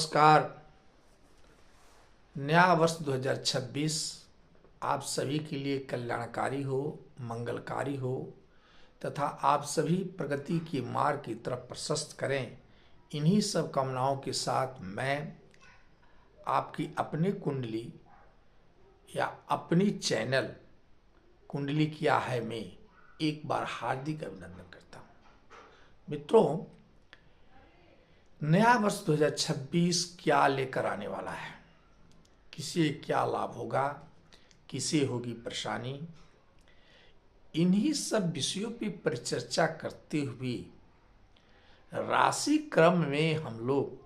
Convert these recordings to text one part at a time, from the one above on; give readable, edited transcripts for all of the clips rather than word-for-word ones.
नमस्कार। नया वर्ष 2026 आप सभी के लिए कल्याणकारी हो, मंगलकारी हो तथा आप सभी प्रगति के मार्ग की तरफ प्रशस्त करें। इन्हीं सब कामनाओं के साथ मैं आपकी अपनी कुंडली या अपनी चैनल कुंडली क्या है में एक बार हार्दिक अभिनंदन करता हूँ। मित्रों, नया वर्ष 2026 क्या लेकर आने वाला है, किसे क्या लाभ होगा, किसे होगी परेशानी, इन्हीं सब विषयों पर परिचर्चा करते हुए राशि क्रम में हम लोग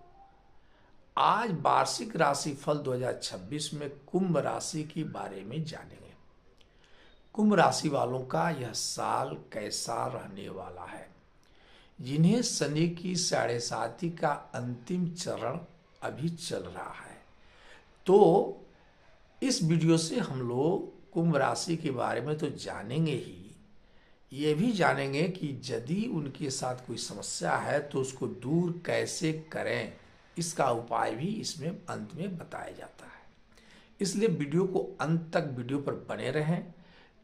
आज वार्षिक राशिफल 2026 में कुंभ राशि के बारे में जानेंगे। कुंभ राशि वालों का यह साल कैसा रहने वाला है, जिन्हें शनि की 7.5 का अंतिम चरण अभी चल रहा है। तो इस वीडियो से हम लोग कुंभ राशि के बारे में तो जानेंगे ही, ये भी जानेंगे कि यदि उनके साथ कोई समस्या है तो उसको दूर कैसे करें, इसका उपाय भी इसमें अंत में बताया जाता है। इसलिए वीडियो को अंत तक वीडियो पर बने रहें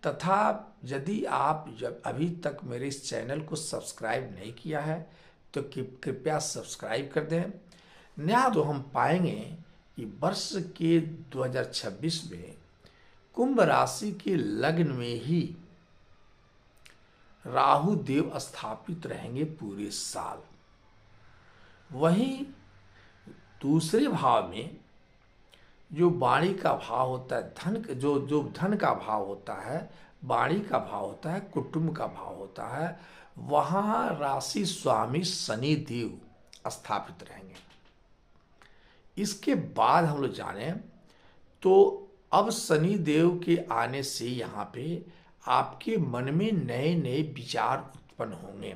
तथा यदि आप जब अभी तक मेरे इस चैनल को सब्सक्राइब नहीं किया है तो कृपया सब्सक्राइब कर दें। नया तो हम पाएंगे कि वर्ष के 2026 में कुंभ राशि के लग्न में ही राहु देव स्थापित रहेंगे पूरे साल। वहीं दूसरे भाव में जो वाणी का भाव होता है, धन जो धन का भाव होता है, वाणी का भाव होता है, कुटुंब का भाव होता है, वहाँ राशि स्वामी शनि देव स्थापित रहेंगे। इसके बाद हम लोग जाने तो अब शनि देव के आने से यहाँ पे आपके मन में नए नए विचार उत्पन्न होंगे।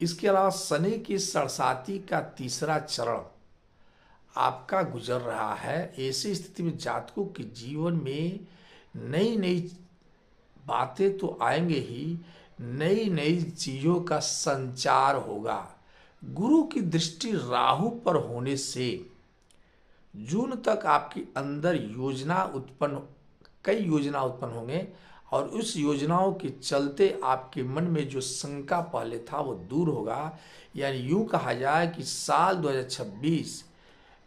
इसके अलावा शनि की 7.5 का तीसरा चरण आपका गुजर रहा है। ऐसी स्थिति में जातकों के जीवन में नई नई बातें तो आएंगे ही, नई नई चीज़ों का संचार होगा। गुरु की दृष्टि राहु पर होने से जून तक आपके अंदर कई योजना उत्पन्न होंगे और उस योजनाओं के चलते आपके मन में जो शंका पहले था वो दूर होगा। यानी यूँ कहा जाए कि साल 2026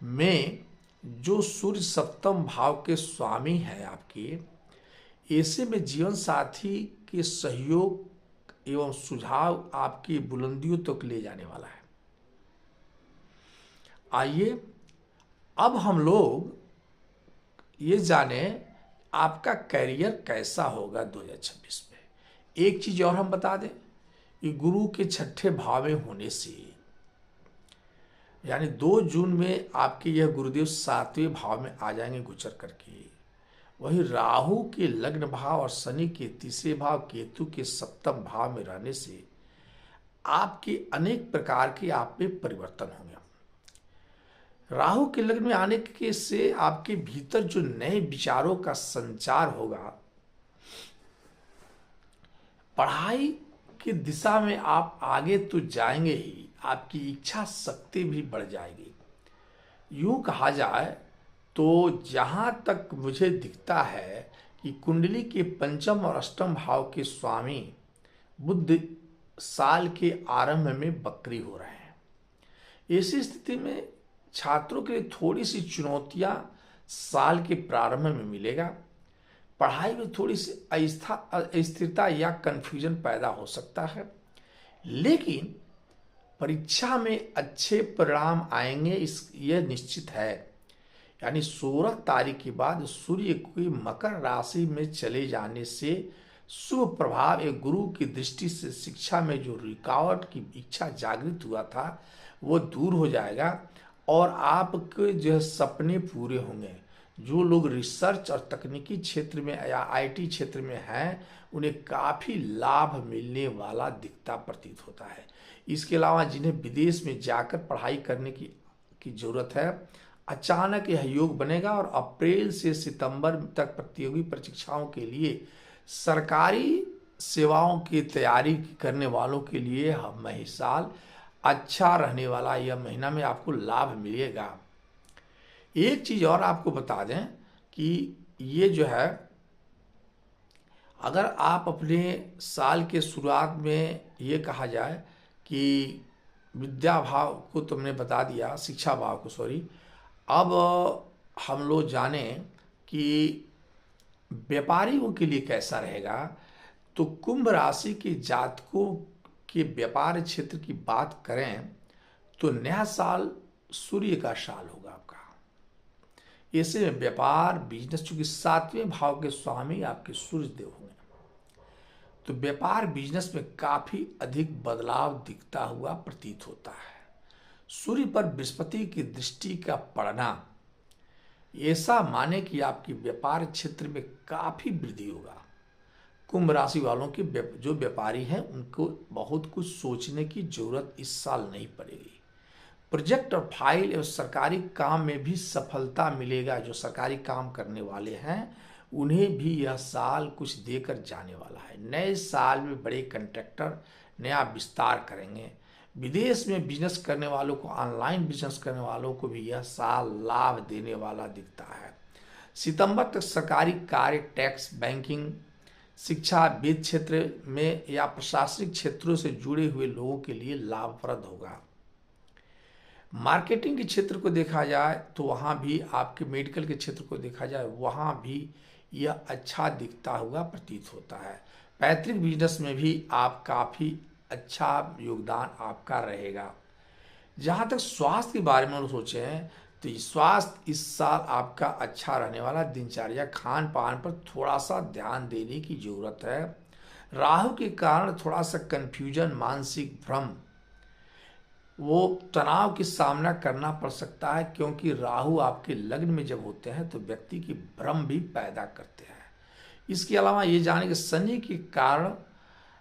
में जो सूर्य सप्तम भाव के स्वामी है आपके, ऐसे में जीवन साथी के सहयोग एवं सुझाव आपकी बुलंदियों तक ले जाने वाला है। आइए अब हम लोग ये जाने आपका करियर कैसा होगा 2026 में। एक चीज और हम बता दें कि गुरु के 6ठे भाव में होने से यानी 2 जून में आपके यह गुरुदेव 7वें भाव में आ जाएंगे गुजर करके। वही राहु के लग्न भाव और शनि के तीसरे भाव, केतु के 7वें भाव में रहने से आपके अनेक प्रकार के आप में परिवर्तन होंगे। राहु के लग्न में आने के से आपके भीतर जो नए विचारों का संचार होगा, पढ़ाई की दिशा में आप आगे तो जाएंगे ही, आपकी इच्छा शक्ति भी बढ़ जाएगी। यूं कहा जाए तो जहां तक मुझे दिखता है कि कुंडली के 5म और 8म भाव के स्वामी बुध साल के आरंभ में वक्री हो रहे हैं। ऐसी स्थिति में छात्रों के लिए थोड़ी सी चुनौतियां साल के प्रारंभ में मिलेगा। पढ़ाई में थोड़ी सी अस्थिरता या कंफ्यूजन पैदा हो सकता है, लेकिन परीक्षा में अच्छे परिणाम आएंगे, यह निश्चित है। यानी 16 तारीख के बाद सूर्य की मकर राशि में चले जाने से शुभ प्रभाव एक गुरु की दृष्टि से शिक्षा में जो रुकावट की इच्छा जागृत हुआ था वो दूर हो जाएगा और आपके जो सपने पूरे होंगे। जो लोग रिसर्च और तकनीकी क्षेत्र में या आईटी क्षेत्र में हैं, उन्हें काफ़ी लाभ मिलने वाला दिखता प्रतीत होता है। इसके अलावा जिन्हें विदेश में जाकर पढ़ाई करने की ज़रूरत है, अचानक यह योग बनेगा और अप्रैल से सितंबर तक प्रतियोगी परीक्षाओं के लिए सरकारी सेवाओं की तैयारी करने वालों के लिए हम इस साल अच्छा रहने वाला यह महीना में आपको लाभ मिलेगा। एक चीज और आपको बता दें कि ये जो है, अगर आप अपने साल के शुरुआत में ये कहा जाए कि विद्या भाव को तुमने बता दिया, शिक्षा भाव को सॉरी, अब हम लोग जानें कि व्यापारियों के लिए कैसा रहेगा। तो कुंभ राशि के जातकों के व्यापार क्षेत्र की बात करें तो नया साल सूर्य का साल होगा आपका। ऐसे में व्यापार बिजनेस, चूंकि 7वें भाव के स्वामी आपके सूर्य देव होंगे, तो व्यापार बिजनेस में काफी अधिक बदलाव दिखता हुआ प्रतीत होता है। सूर्य पर बृहस्पति की दृष्टि का पड़ना ऐसा माने कि आपकी व्यापार क्षेत्र में काफी वृद्धि होगा। कुंभ राशि वालों के जो व्यापारी हैं उनको बहुत कुछ सोचने की जरूरत इस साल नहीं पड़ेगी। प्रोजेक्ट और फाइल एवं सरकारी काम में भी सफलता मिलेगा। जो सरकारी काम करने वाले हैं उन्हें भी यह साल कुछ देकर जाने वाला है। नए साल में बड़े कंट्रैक्टर नया विस्तार करेंगे। विदेश में बिजनेस करने वालों को, ऑनलाइन बिजनेस करने वालों को भी यह साल लाभ देने वाला दिखता है। सितंबर तक सरकारी कार्य, टैक्स, बैंकिंग, शिक्षा, वित्त क्षेत्र में या प्रशासनिक क्षेत्रों से जुड़े हुए लोगों के लिए लाभप्रद होगा। मार्केटिंग के क्षेत्र को देखा जाए तो वहाँ भी, आपके मेडिकल के क्षेत्र को देखा जाए वहाँ भी यह अच्छा दिखता हुआ प्रतीत होता है। पैतृक बिजनेस में भी आप काफ़ी अच्छा योगदान आपका रहेगा। जहाँ तक स्वास्थ्य के बारे में सोचें तो स्वास्थ्य इस साल आपका अच्छा रहने वाला। दिनचर्या, खान पान पर थोड़ा सा ध्यान देने की जरूरत है। राहु के कारण थोड़ा सा कंफ्यूजन, मानसिक भ्रम, वो तनाव की सामना करना पड़ सकता है, क्योंकि राहु आपके लग्न में जब होते हैं तो व्यक्ति की भ्रम भी पैदा करते हैं। इसके अलावा ये जाने कि शनि के कारण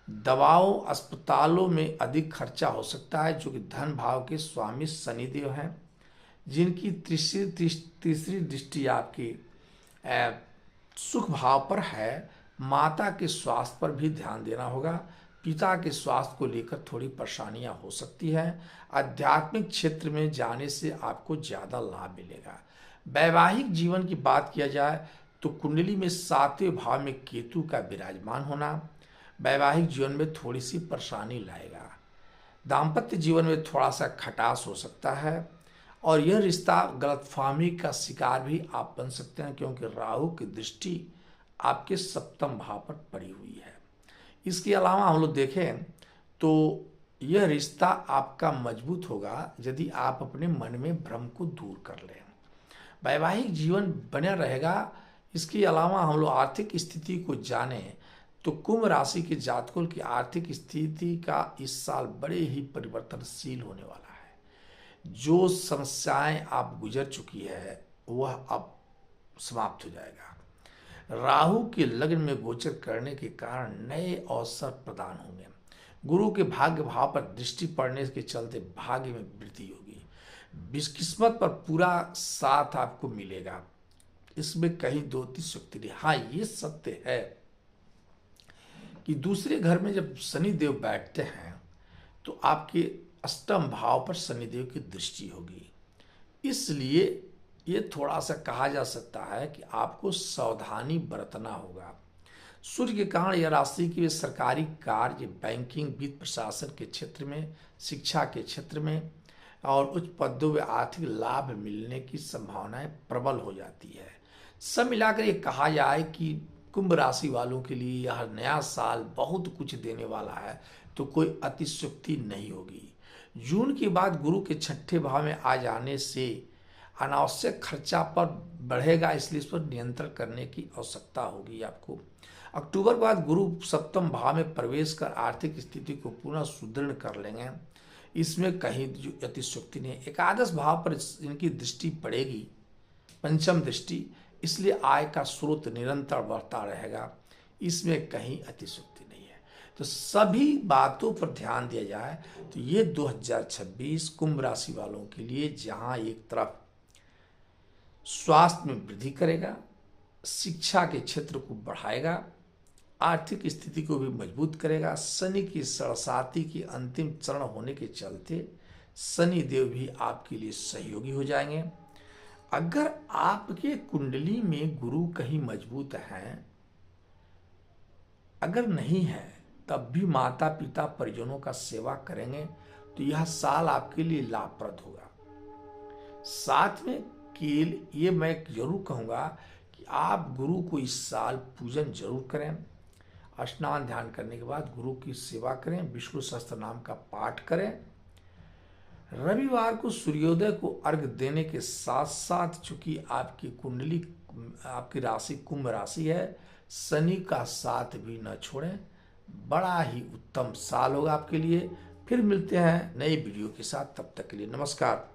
दवाओं, अस्पतालों में अधिक खर्चा हो सकता है, जो कि धन भाव के स्वामी शनिदेव हैं, जिनकी तीसरी दृष्टि आपकी सुख भाव पर है। माता के स्वास्थ्य पर भी ध्यान देना होगा। पिता के स्वास्थ्य को लेकर थोड़ी परेशानियां हो सकती हैं। आध्यात्मिक क्षेत्र में जाने से आपको ज़्यादा लाभ मिलेगा। वैवाहिक जीवन की बात किया जाए तो कुंडली में 7वें भाव में केतु का विराजमान होना वैवाहिक जीवन में थोड़ी सी परेशानी लाएगा। दाम्पत्य जीवन में थोड़ा सा खटास हो सकता है और यह रिश्ता गलतफहमी का शिकार भी आप बन सकते हैं, क्योंकि राहु की दृष्टि आपके 7वें भाव पर पड़ी हुई है। इसके अलावा हम लोग देखें तो यह रिश्ता आपका मजबूत होगा यदि आप अपने मन में भ्रम को दूर कर लें। वैवाहिक जीवन बना रहेगा। इसके अलावा हम लोग आर्थिक स्थिति को जानें तो कुंभ राशि के जातकों की आर्थिक स्थिति का इस साल बड़े ही परिवर्तनशील होने वाला है। जो समस्याएं आप गुजर चुकी है वह अब समाप्त हो जाएगा। राहु के लग्न में गोचर करने के कारण नए अवसर प्रदान होंगे। गुरु के भाग्य भाव पर दृष्टि पड़ने के चलते भाग्य में वृद्धि होगी। किस्मत पर पूरा साथ आपको मिलेगा। इसमें कहीं दो शक्ति नहीं। हाँ, ये सत्य है कि दूसरे घर में जब शनिदेव बैठते हैं तो आपके 8वें भाव पर शनिदेव की दृष्टि होगी। इसलिए ये थोड़ा सा कहा जा सकता है कि आपको सावधानी बरतना होगा। सूर्य के कारण यह राशि के सरकारी कार्य, बैंकिंग, वित्त, प्रशासन के क्षेत्र में, शिक्षा के क्षेत्र में और उच्च पदों में आर्थिक लाभ मिलने की संभावनाएं प्रबल हो जाती है। सब मिलाकर ये कहा जाए कि कुंभ राशि वालों के लिए यह नया साल बहुत कुछ देने वाला है, तो कोई अतिशयोक्ति नहीं होगी। जून के बाद गुरु के 6ठे भाव में आ जाने से अनावश्यक खर्चा पर बढ़ेगा, इसलिए इस पर नियंत्रण करने की आवश्यकता होगी आपको। अक्टूबर के बाद गुरु 7वें भाव में प्रवेश कर आर्थिक स्थिति को पुनः सुदृढ़ कर लेंगे। इसमें कहीं अतिशयोक्ति नहीं। एकादश भाव पर इनकी दृष्टि पड़ेगी, 5वीं दृष्टि, इसलिए आय का स्रोत निरंतर बढ़ता रहेगा। इसमें कहीं अतिशयोक्ति नहीं है। तो सभी बातों पर ध्यान दिया जाए तो ये 2026 कुंभ राशि वालों के लिए जहां एक तरफ स्वास्थ्य में वृद्धि करेगा, शिक्षा के क्षेत्र को बढ़ाएगा, आर्थिक स्थिति को भी मजबूत करेगा। शनि की सरसाती की अंतिम चरण होने के चलते शनि देव भी आपके लिए सहयोगी हो जाएंगे। अगर आपके कुंडली में गुरु कहीं मजबूत हैं, अगर नहीं है तब भी माता पिता परिजनों का सेवा करेंगे तो यह साल आपके लिए लाभप्रद होगा। साथ में केल ये मैं जरूर कहूँगा कि आप गुरु को इस साल पूजन जरूर करें। स्नान ध्यान करने के बाद गुरु की सेवा करें, विष्णु सहस्त्र नाम का पाठ करें। रविवार को सूर्योदय को अर्घ देने के साथ साथ, चूंकि आपकी कुंडली आपकी राशि कुंभ राशि है, शनि का साथ भी न छोड़ें। बड़ा ही उत्तम साल होगा आपके लिए। फिर मिलते हैं नई वीडियो के साथ, तब तक के लिए नमस्कार।